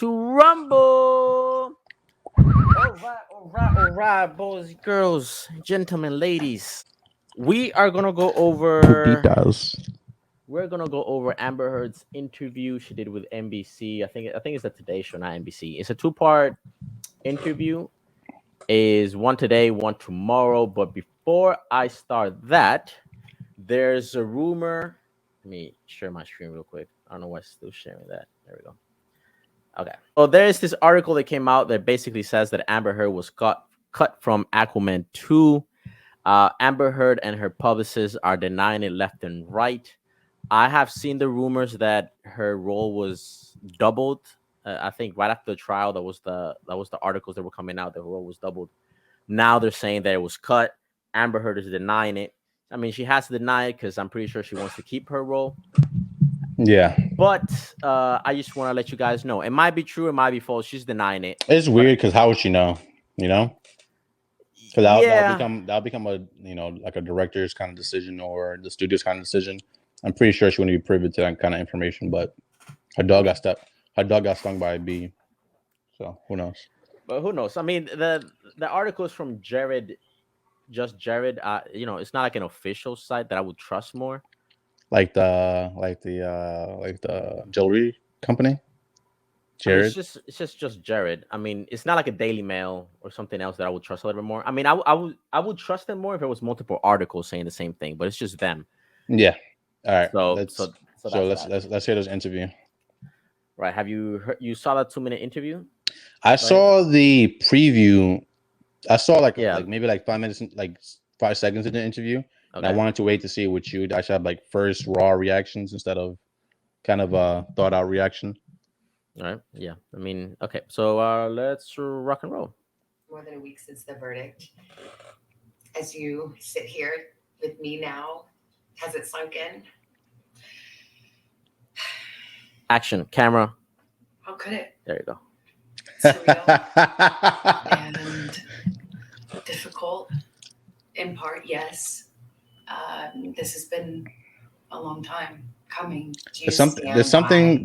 to rumble. All right, boys, girls, gentlemen, ladies. We are gonna go over. Pupitas. We're gonna go over Amber Heard's interview she did with NBC. I think it's the Today Show, not NBC. It's a two-part interview. Is one today, one tomorrow. But before I start that, there's a rumor. Let me share my screen real quick. I don't know why it's still sharing that. There we go. Okay. So there's this article that came out that basically says that Amber Heard was cut from Aquaman 2. Amber Heard and her publicists are denying it left and right. I have seen the rumors that her role was doubled. I think right after the trial, that was the articles that were coming out. The role was doubled. Now they're saying that it was cut. Amber Heard is denying it. I mean, she has to deny it because I'm pretty sure she wants to keep her role. Yeah, But I just want to let you guys know. It might be true. It might be false. She's denying it. it's weird because how would she know? You know, because Yeah. that'll become a like a director's kind of decision or the studio's kind of decision. I'm pretty sure she wouldn't be privy to that kind of information. But her dog got stung by a bee. So who knows? But who knows? I mean, the article is from Jared, just Jared. It's not like an official site that I would trust more. Like the jewelry company, I mean, Jared. it's just Jared. I mean, it's not like a Daily Mail or something else that I would trust a little bit more. I mean, I would trust them more if it was multiple articles saying the same thing, but it's just them. Yeah. All right. So Let's so so so that's that. let's hear this interview. Right? Have you saw that 2 minute interview? I saw the preview. I saw like Yeah. maybe like 5 minutes, like 5 seconds in the interview. And I Okay. wanted to wait to see it with you. I should have like first raw reactions instead of kind of a thought out reaction. All right. Yeah. I mean, okay. So let's rock and roll. More than a week since the verdict. As you sit here with me now, has it sunk in? Action, camera. How could it? There you go. Surreal and difficult. In part, yes. This has been a long time coming. There's something.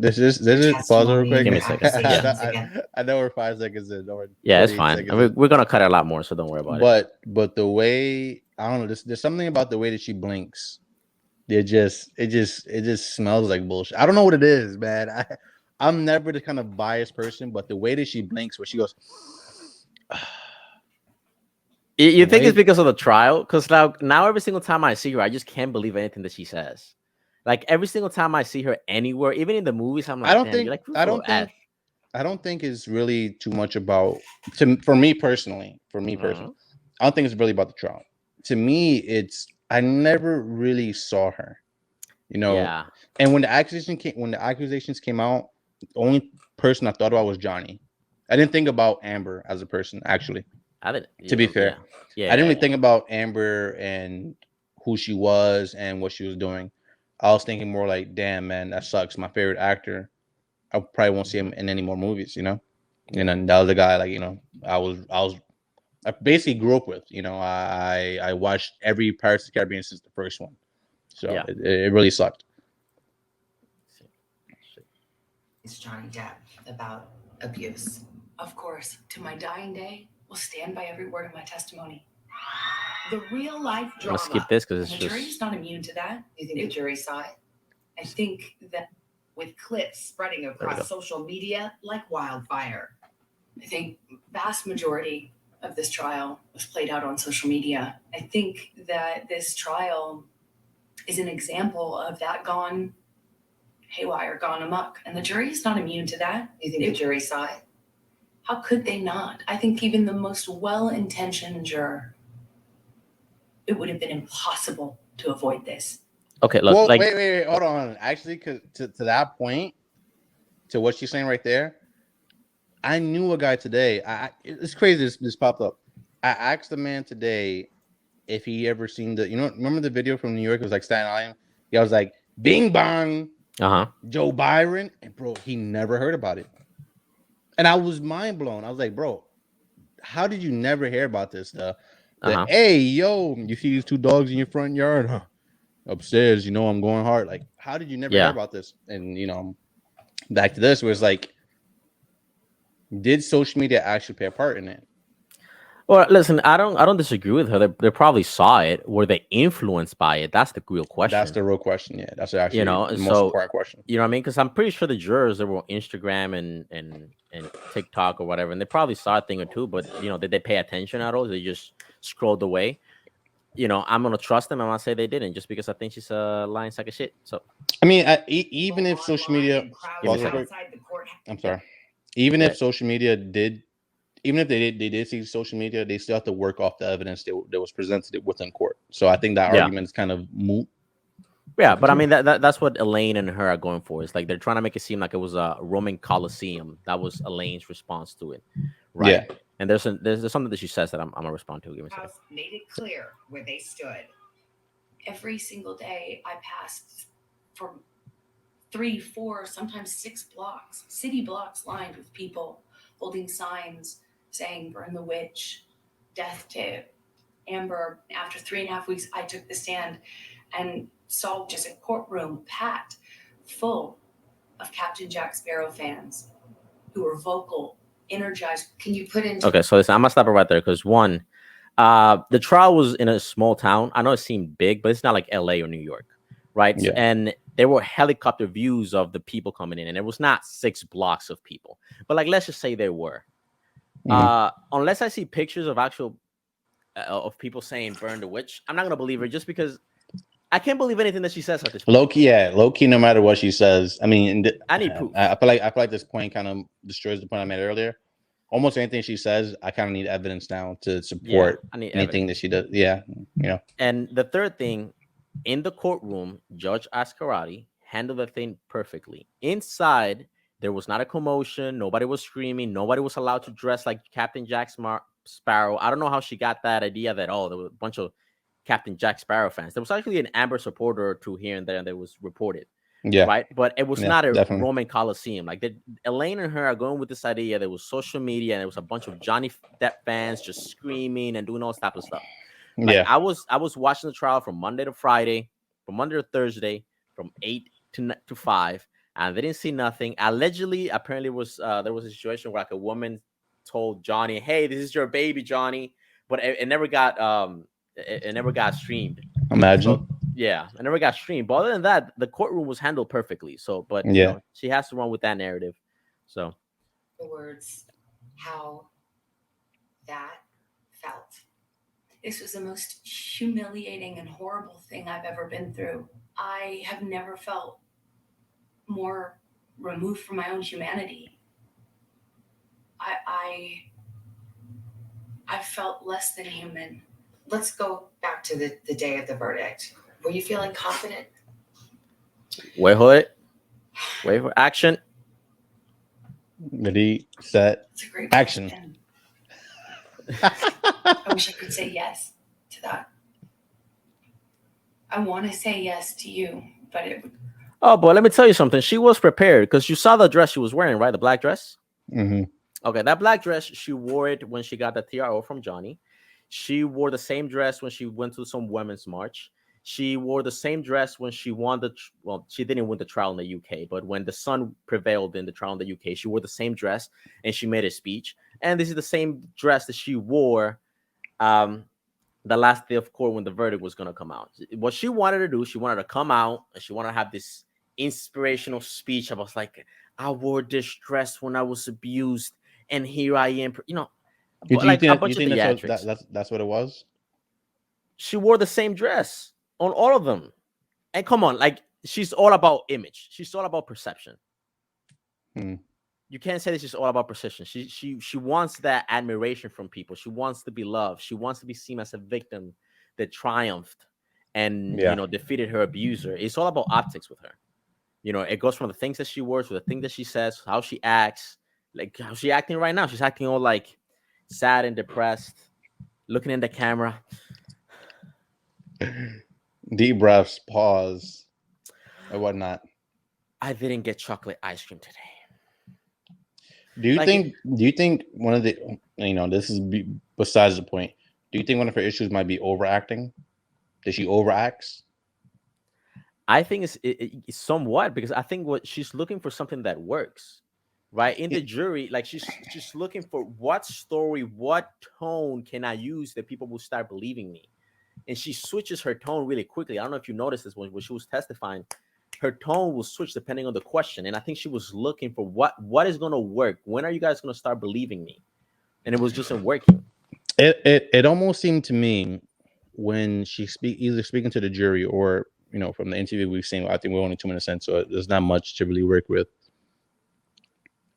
This is pause real quick. Give me a second. Yeah. I know we're 5 seconds in. Yeah, it's fine. I mean, we're gonna cut it a lot more, so don't worry about it. But the way I don't know, there's something about the way that she blinks. It just smells like bullshit. I don't know what it is, man. I'm never the kind of biased person, but the way that she blinks, where she goes, You think it's because of the trial? Because now every single time I see her, I just can't believe anything that she says. Like every single time I see her anywhere, even in the movies, I'm like, I don't think it's really too much about for me personally. I don't think it's really about the trial. To me, I never really saw her. Yeah. And when the accusations came out, the only person I thought about was Johnny. I didn't think about Amber as a person, actually. I didn't. To be fair, Yeah. I didn't really think about Amber and who she was and what she was doing. I was thinking more like, damn, man, that sucks. My favorite actor. I probably won't see him in any more movies, And then that was the guy, like, I basically grew up with, I watched every Pirates of the Caribbean since the first one. So Yeah. it really sucked. It's Johnny Depp about abuse. Of course, to my dying day, will stand by every word of my testimony. The real life drama. Let's skip this because the jury's not immune to that. You think the jury saw it? I think that with clips spreading across social media like wildfire. I think vast majority of this trial was played out on social media. I think that this trial is an example of that gone haywire, gone amok. And the jury is not immune to that. You think the jury saw it? How could they not? I think even the most well-intentioned juror, it would have been impossible to avoid this. Okay, look. Well, wait, hold on. Actually, cause to that point, to what she's saying right there, I knew a guy today. It's crazy. This popped up. I asked the man today if he ever seen remember the video from New York? It was like Staten Island. Yeah, I was like, Bing Bong, Joe Byron, and bro, he never heard about it. And I was mind blown. I was like, bro, how did you never hear about this stuff? Hey, yo, you see these two dogs in your front yard? Huh? Upstairs, I'm going hard. Like, how did you never hear about this? And back to this, where it's like, Did social media actually play a part in it? Well, listen, I don't disagree with her. They probably saw it. Were they influenced by it? That's the real That's question. the real question. Yeah, that's You actually know, the and most so important question. you know what I mean? Because I'm pretty sure the jurors that were on Instagram and TikTok or whatever, and they probably saw a thing or two, but did they pay attention at all? They just scrolled away. I'm gonna trust them. I'm gonna say they didn't just because I think she's a lying sack of shit. So I mean, even if social media, give me a pause real second. quick. outside the court. I'm sorry. Even Yeah. if social media did, even if they did see social media, they still have to work off the evidence that was presented within court. So I think that Yeah. argument is kind of moot. Yeah, but I mean that's what Elaine and her are going for. It's like they're trying to make it seem like it was a Roman Colosseum. That was Elaine's response to it, right? Yeah. And there's something that she says that I'm gonna respond to. Give me a second. House made it clear where they stood. Every single day I passed from 3, 4, sometimes 6 blocks, city blocks lined with people holding signs saying burn the witch, death to Amber. After 3.5 weeks, I took the stand and saw just a courtroom packed full of Captain Jack Sparrow fans who were vocal, energized. Can you put into Okay, so listen, I'm gonna stop it right there because one, the trial was in a small town. I know it seemed big, but it's not like LA or New York, right? Yeah. And there were helicopter views of the people coming in, and it was not 6 blocks of people, but like let's just say there were. Unless I see pictures of actual of people saying burn the witch, I'm not gonna believe her just because I can't believe anything that she says at this point. Low key. No matter what she says, I mean, I need proof. I feel like this point kind of destroys the point I made earlier. Almost anything she says, I kind of need evidence now to support I need anything evidence. that she does. Yeah, And the third thing, in the courtroom, Judge Ascarati handled the thing perfectly. Inside, there was not a commotion. Nobody was screaming. Nobody was allowed to dress like Captain Jack Sparrow. I don't know how she got that idea that, there were a bunch of Captain Jack Sparrow fans. There was actually an Amber supporter or two here and there that was reported. yeah, Right. But it was yeah, not a definitely. Roman Coliseum. Like Elaine and her are going with this idea. There was social media and there was a bunch of Johnny Depp fans just screaming and doing all this type of stuff. Like Yeah, I was watching the trial from Monday to Friday, from Monday to Thursday, from 8 to 5, and they didn't see nothing. Allegedly, apparently, there was a situation where like a woman told Johnny, "Hey, this is your baby, Johnny," but it never got it never got streamed. imagine. So yeah, it never got streamed. But other than that, the courtroom was handled perfectly. So, but Yeah. she has to run with that narrative. So the words how that felt. This was the most humiliating and horrible thing I've ever been through. I have never felt more removed from my own humanity. I felt less than human. Let's go back to the day of the verdict. Were you feeling confident? wait for it. Wait for action. Ready, set, It's a great action. question. I wish I could say yes to that. I want to say yes to you, but it would. Oh, boy, let me tell you something. She was prepared because you saw the dress she was wearing, right? The black dress. Mm-hmm. Okay, that black dress, she wore it when she got the TRO from Johnny. She wore the same dress when she went to some women's march. She wore the same dress when she won she didn't win the trial in the UK, but when the Sun prevailed in the trial in the UK, she wore the same dress and she made a speech. And this is the same dress that she wore the last day of court when the verdict was going to come out. What she wanted to do, she wanted to come out and she wanted to have this inspirational speech about like, I wore this dress when I was abused and here I am, like a bunch of theatrics. That's what it was? She wore the same dress on all of them. And come on, like she's all about image. She's all about perception. You can't say this is all about perception. She wants that admiration from people. She wants to be loved. She wants to be seen as a victim that triumphed and defeated her abuser. It's all about optics with her. It goes from the things that she wears to the things that she says, how she acts, like how she acting right now. She's acting all like sad and depressed, looking in the camera. Deep breaths, pause, or whatnot. I didn't get chocolate ice cream today. Do you think one of the this is besides the point? Do you think one of her issues might be overacting? Does she overacts? I think it's somewhat because I think what she's looking for something that works. right? In the jury, like she's looking for what story, what tone can I use that people will start believing me, and she switches her tone really quickly. I don't know if you noticed this when she was testifying. Her tone will switch depending on the question, and I think she was looking for what is going to work. When are you guys going to start believing me? And it was just working. It almost seemed to me when she either speaking to the jury or from the interview we've seen. I think we're only 2 minutes in, so there's not much to really work with.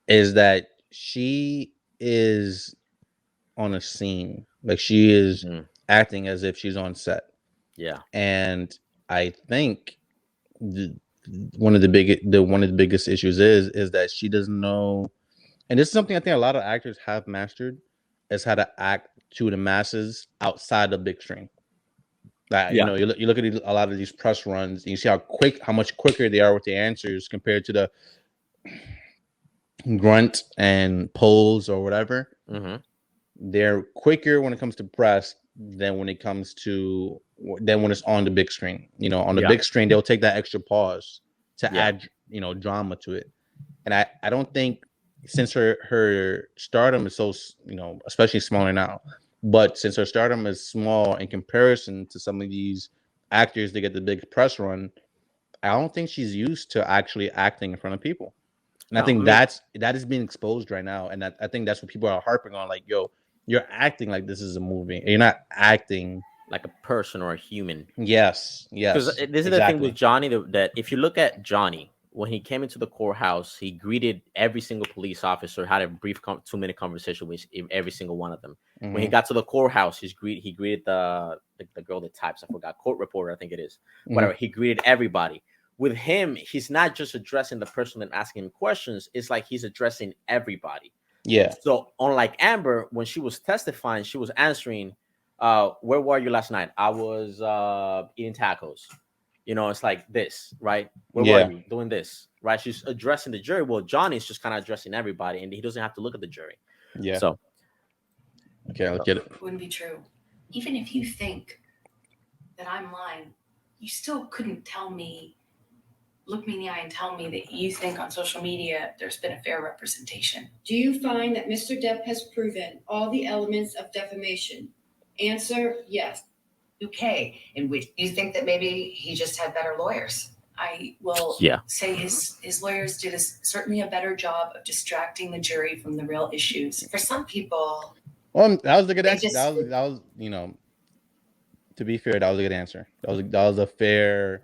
Is that she is on a scene, like she is acting as if she's on set. Yeah, and I think one of the biggest issues is that she doesn't know, and this is something I think a lot of actors have mastered, is how to act to the masses outside the big screen. That you look at a lot of these press runs, and you see how much quicker they are with the answers compared to the grunt and polls or whatever. They're quicker when it comes to press than when it's on the big screen. On the big screen, they'll take that extra pause to add drama to it. And I don't think, since her stardom is so especially smaller now, but since her stardom is small in comparison to some of these actors that get the big press run, I don't think she's used to actually acting in front of people. And I think that is being exposed right now. And I think that's what people are harping on. Like, yo, you're acting like this is a movie. And you're not acting like a person or a human. Yes. Because this is the thing with Johnny, that if you look at Johnny, when he came into the courthouse, he greeted every single police officer, had a brief 2-minute conversation with every single one of them. When he got to the courthouse, he greeted the girl that types, I forgot, court reporter, I think it is. Whatever. He greeted everybody. With him, he's not just addressing the person and asking him questions. It's like he's addressing everybody. Yeah. So unlike Amber, when she was testifying, she was answering, where were you last night? I was eating tacos. It's like this, right? Where were you? Doing this, right? She's addressing the jury. Well, Johnny's just kind of addressing everybody, and he doesn't have to look at the jury. Yeah. So. Okay, I'll get it. It wouldn't be true. Even if you think that I'm lying, you still couldn't look me in the eye and tell me that you think on social media there's been a fair representation. Do you find that Mr. Depp has proven all the elements of defamation? Answer, yes. Okay, in which you think that maybe he just had better lawyers. I will say his lawyers did certainly a better job of distracting the jury from the real issues. For some people... Well, that was a good answer. That was to be fair, that was a good answer. That was a fair...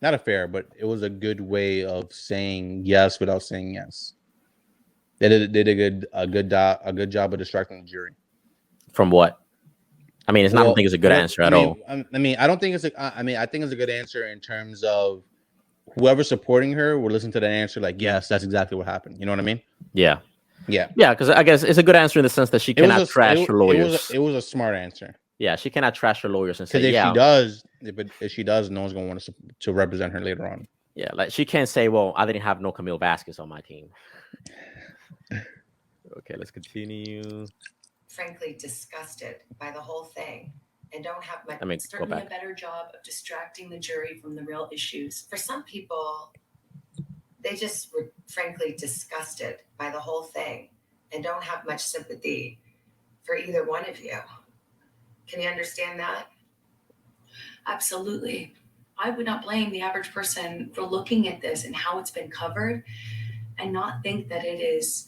Not a fair, but it was a good way of saying yes without saying yes. They did a good job of distracting the jury. From what? I mean, I don't think it's a good answer at all. I don't think I think it's a good answer in terms of whoever's supporting her will listen to that answer like, yes, that's exactly what happened. You know what I mean? Yeah. Because I guess it's a good answer in the sense that she cannot trash her lawyers. It was a smart answer. Yeah, she cannot trash her lawyers and say, if she does, no one's going to want to represent her later on. Yeah, like she can't say, well, I didn't have no Camille Vasquez on my team. Okay, let's continue. Frankly, disgusted by the whole thing and don't have certainly a better job of distracting the jury from the real issues. For some people, they just were frankly disgusted by the whole thing and don't have much sympathy for either one of you. Can you understand that? Absolutely. I would not blame the average person for looking at this and how it's been covered and not think that it is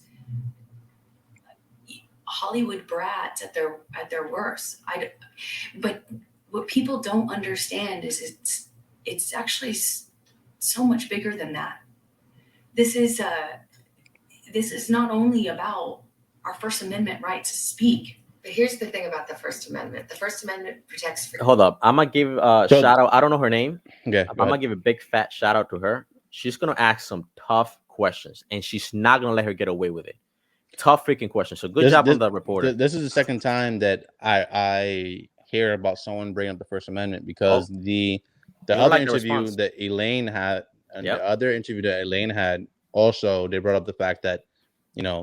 Hollywood brats at their worst. But what people don't understand is it's actually so much bigger than that. This is not only about our First Amendment right to speak. But here's the thing about the First Amendment. The First Amendment protects freedom. Hold up. I'm going to give a shout out. I don't know her name. Okay, I'm going to give a big fat shout out to her. She's going to ask some tough questions, and she's not going to let her get away with it. Tough freaking questions. So good job on the reporter. This is the second time that I hear about someone bringing up the First Amendment because the other interview that Elaine had, and the other interview that Elaine had, also they brought up the fact that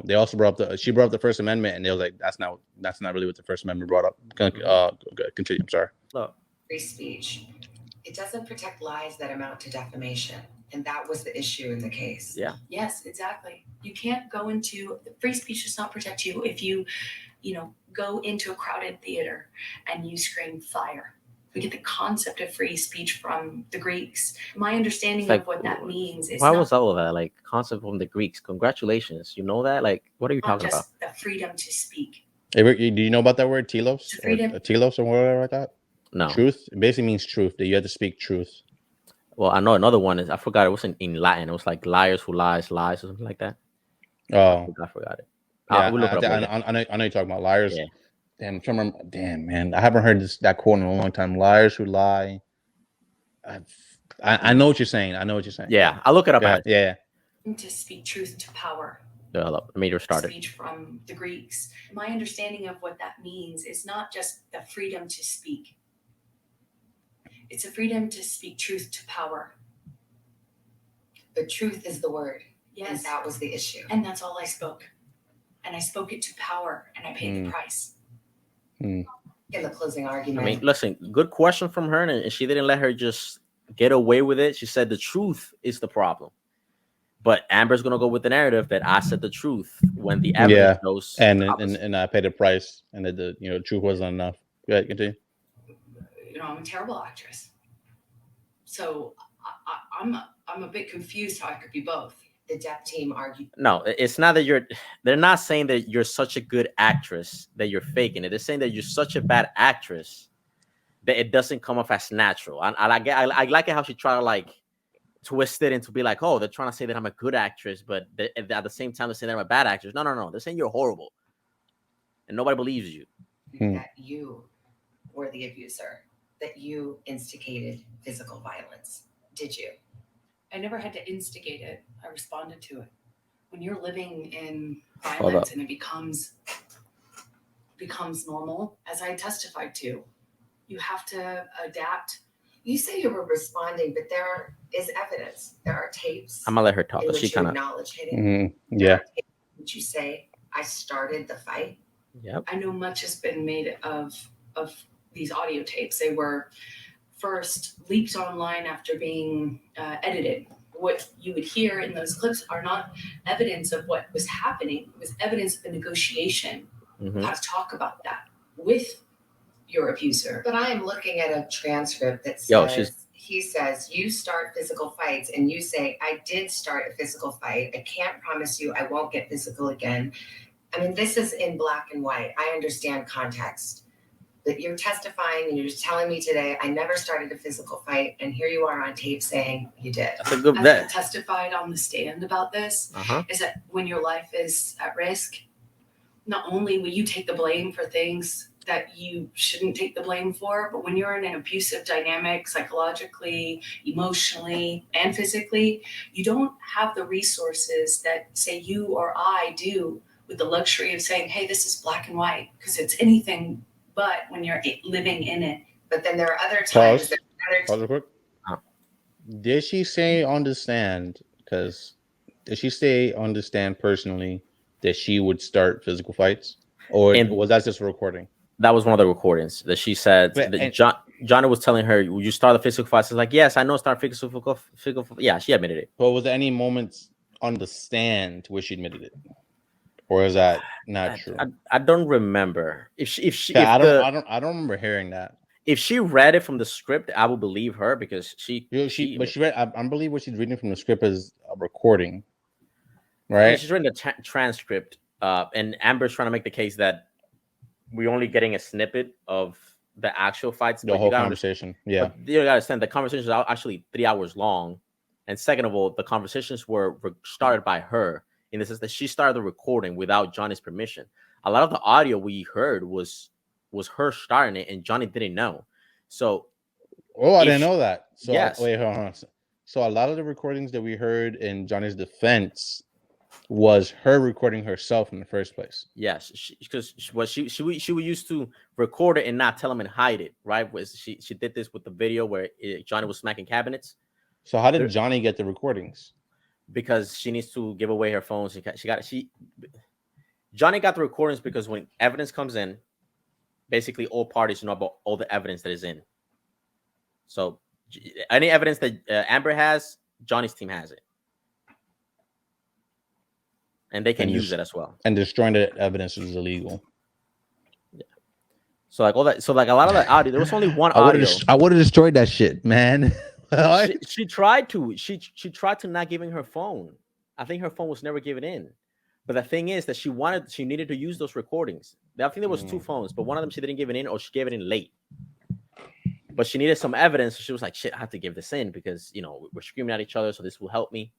they also brought up she brought up the First Amendment, and they was like, that's not really what the First Amendment brought up. Continue. I'm sorry. Free speech. It doesn't protect lies that amount to defamation. And that was the issue in the case. Yeah. Yes, exactly. You can't go into free speech does not protect you if you go into a crowded theater and you scream fire. We get the concept of free speech from the Greeks. My understanding of what that means is why not was all of that like concept from the Greeks? Congratulations, you know that? Like, what are you talking about? just the freedom to speak. Hey, Rick, do you know about that word telos The or freedom- telos or whatever like that? No. Truth. It basically means truth. That you have to speak truth. Well, I know another one is I forgot. It was in Latin. It was like liars who lies or something like that. Oh, I forgot it. yeah. We'll look it up later. I know you're talking about liars. Yeah. Damn, I'm trying to remember. Damn, man, I haven't heard that quote in a long time. Liars who lie. I know what you're saying. I know what you're saying. Yeah, I'll look it up. Go ahead. Yeah. To speak truth to power. Let me restart it. Speech from the Greeks. My understanding of what that means is not just the freedom to speak. It's a freedom to speak truth to power. The truth is the word. Yes. And that was the issue. And that's all I spoke. And I spoke it to power, and I paid the price. In the closing argument. I mean, listen, good question from her, and she didn't let her just get away with it. She said the truth is the problem. But Amber's gonna go with the narrative that I said the truth when the evidence shows. And I paid the price, and that the truth wasn't enough. Go ahead, continue. I'm a terrible actress, so I'm a bit confused how I could be both. The Depp team argued. No, it's not that they're not saying that you're such a good actress that you're faking it. They're saying that you're such a bad actress that it doesn't come off as natural. I like it how she tried to like twist it into be like, oh, they're trying to say that I'm a good actress, but at the same time they're saying that I'm a bad actress. No. They're saying you're horrible, and nobody believes you. That you were the abuser, that you instigated physical violence. Did you? I never had to instigate it. I responded to it. When you're living in violence and it becomes normal, as I testified to, you have to adapt. You say you were responding, but there is evidence. There are tapes. I'm gonna let her talk. In which She you kind of acknowledge hitting. Yeah. Would you say I started the fight? Yep. I know much has been made of these audio tapes. They were first leaked online after being edited. What you would hear in those clips are not evidence of what was happening. It was evidence of a negotiation. How to talk about that with your abuser. But I am looking at a transcript that says, he says, you start physical fights, and you say, I did start a physical fight. I can't promise you I won't get physical again. I mean, this is in black and white. I understand context. But you're testifying and you're just telling me today, I never started a physical fight, and here you are on tape saying you did. That's a good As I bet. testified on the stand about this, is that when your life is at risk, not only will you take the blame for things that you shouldn't take the blame for, but when you're in an abusive dynamic, psychologically, emotionally, and physically, you don't have the resources that, say, you or I do with the luxury of saying, hey, this is black and white, because it's anything but when you're living in it. But then there are other times. Pause real quick. Did she say on the stand, because did she say on the stand personally that she would start physical fights? Or was that just a recording? That was one of the recordings that she said that Johnny was telling her, "Would you start the physical fights?" She's like, "Yes, I know. Start physical. Yeah, she admitted it. But was there any moments on the stand where she admitted it, or is that not true? I don't remember. I don't remember hearing that. If she read it from the script, I would believe her because she read. I believe what she's reading from the script is a recording, right? I mean, she's reading the transcript, and Amber's trying to make the case that we're only getting a snippet of the actual fights, the whole conversation. Yeah, but you gotta understand the conversations are actually 3 hours long, and second of all, the conversations were started by her in the sense that she started the recording without Johnny's permission. A lot of the audio we heard was her starting it, and Johnny didn't know. So, I didn't know that. So yes. Wait, hold on. So a lot of the recordings that we heard in Johnny's defense was her recording herself in the first place. Yes, because she used to record it and not tell him and hide it, right? She did this with the video where Johnny was smacking cabinets. So how did Johnny get the recordings? Because she needs to give away her phone. Johnny got the recordings because when evidence comes in, basically all parties know about all the evidence that is in. So any evidence that Amber has, Johnny's team has it, and they can use it as well. And destroying the evidence is illegal. So like all that, so like a lot of the audio, there was only one audio. I would have destroyed that shit, man. she tried to. She tried to not giving her phone. I think her phone was never given in. But the thing is that she needed to use those recordings. I think there was 2 phones, but one of them she didn't give it in, or she gave it in late. But she needed some evidence. So she was like, shit, I have to give this in because, you know, we're screaming at each other. So this will help me.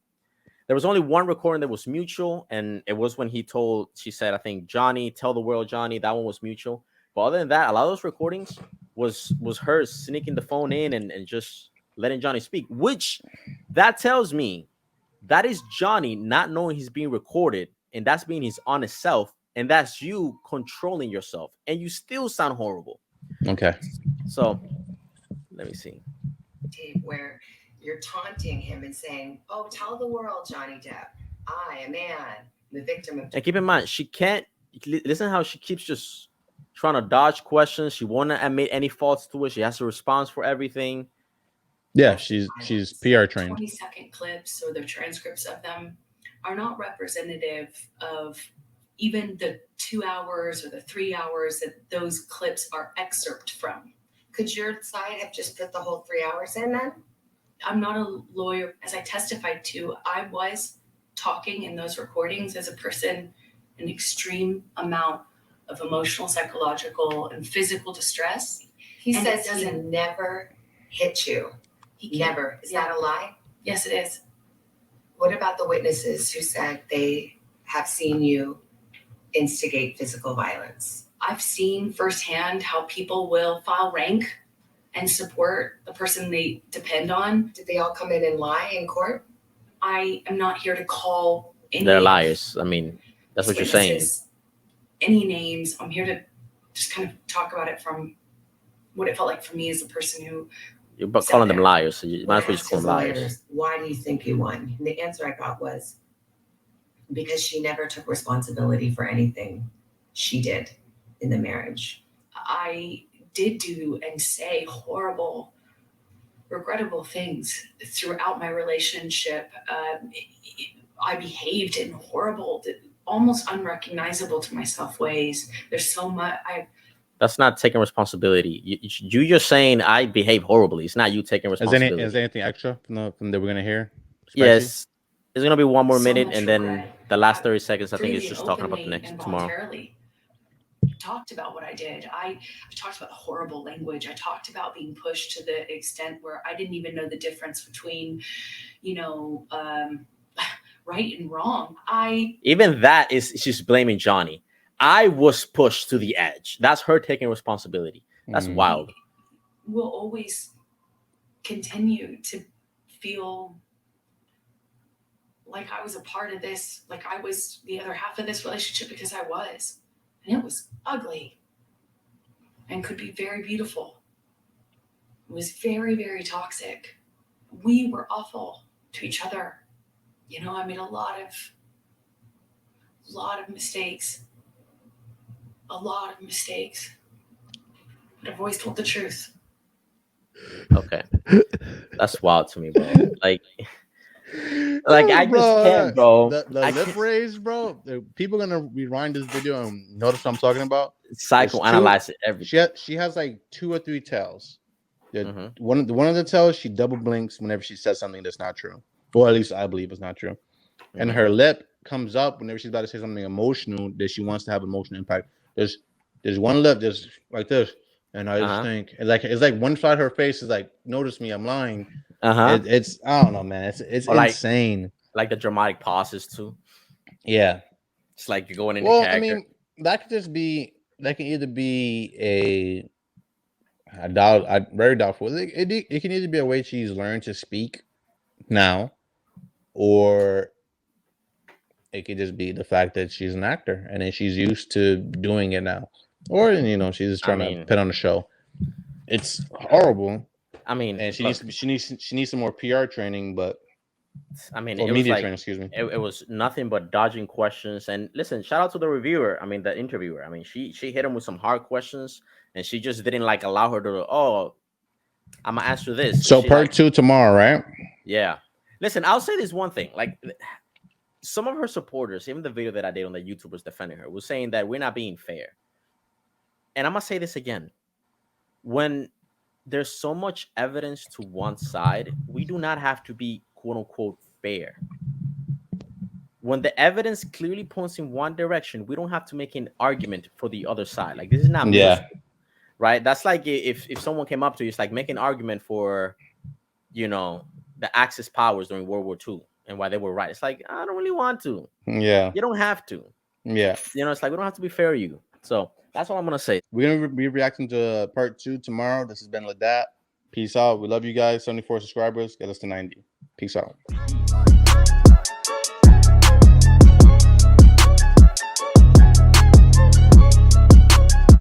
There was only one recording that was mutual. And it was when she said, I think, Johnny, tell the world, Johnny. That one was mutual. But other than that, a lot of those recordings was her sneaking the phone in and just letting Johnny speak, which that tells me that is Johnny not knowing he's being recorded, and that's being his honest self, and that's you controlling yourself, and you still sound horrible. Okay. So let me see. Tape where you're taunting him and saying, "Oh, tell the world, Johnny Depp, I, a man, the victim of." And keep in mind, she can't listen how she keeps just trying to dodge questions. She won't admit any faults to it. She has to respond for everything. Yeah, she's PR trained. 20-second clips or the transcripts of them are not representative of even the 2 hours or the 3 hours that those clips are excerpt from. Could your side have just put the whole 3 hours in then? I'm not a lawyer. As I testified to, I was talking in those recordings as a person in extreme amount of emotional, psychological, and physical distress. He And says it he doesn't- never hit you. He Never. Is that a lie? Yes, it is. What about the witnesses who said they have seen you instigate physical violence? I've seen firsthand how people will file rank and support the person they depend on. Did they all come in and lie in court? I am not here to call any They're liars. I mean, that's what you're saying. witnesses any names. I'm here to just kind of talk about it from what it felt like for me as a person who. You're calling them liars, so you might as well When just call them asked liars. his lawyers, why do you think you won? And the answer I got was because she never took responsibility for anything she did in the marriage. I did do and say horrible, regrettable things throughout my relationship. I behaved in horrible, almost unrecognizable to myself ways. There's so much. That's not taking responsibility. You're just saying I behave horribly. It's not you taking responsibility. Is there anything extra from that we're gonna hear? Spicy? Yes. There's gonna be one more So minute, much and then regret. the last 30 seconds, I think, Freely is just and talking about the openly next and tomorrow. voluntarily talked about what I did. I talked about the horrible language. I talked about being pushed to the extent where I didn't even know the difference between, right and wrong. Even that is she's blaming Johnny. I was pushed to the edge. That's her taking responsibility. That's wild. Will always continue to feel like I was a part of this, like I was the other half of this relationship, because I was. And it was ugly and could be very beautiful. It was very, very toxic. We were awful to each other. I made a lot of mistakes. A lot of mistakes. But I've always told the truth. Okay. That's wild to me, bro. Like I just can't, bro. The lip raise, bro. People gonna rewind this video and notice what I'm talking about. Psychoanalyze it everything. She has like 2 or 3 tells. One of the tells, she double blinks whenever she says something that's not true. Or at least I believe it's not true. And her lip comes up whenever she's about to say something emotional that she wants to have emotional impact. There's one lip just like this, and I just think it's like one side of her face is like, notice me, I'm lying. It's I don't know, man. It's insane. Like the dramatic pauses too. Yeah, it's like you're going into character. I mean, that can either be I very doubtful. It can either be a way she's learned to speak now, or it could just be the fact that she's an actor and then she's used to doing it now, or she's just trying to put on a show. It's horrible. I mean, and she needs some more PR training, but it media was training. Excuse me. It was nothing but dodging questions. And listen, shout out to the reviewer. I mean, the interviewer. I mean, she hit him with some hard questions, and she just didn't allow her to. Oh, I'm gonna answer this. So part 2 tomorrow, right? Yeah. Listen, I'll say this one thing. Like, some of her supporters, even the video that I did on the YouTubers defending her, was saying that we're not being fair. And I'm gonna say this again. When there's so much evidence to one side, we do not have to be quote unquote fair. When the evidence clearly points in one direction, we don't have to make an argument for the other side. Like, this is not Yeah. music, right? That's like if someone came up to you, it's like make an argument for, you know, the Axis powers during World War II and why they were right. It's like, I don't really want to. Yeah. You don't have to. Yeah. You know, it's like we don't have to be fair to you. So that's what I'm gonna say. We're gonna be reacting to part 2 tomorrow. This has been Lidat. Peace out. We love you guys. 74 subscribers. Get us to 90. Peace out.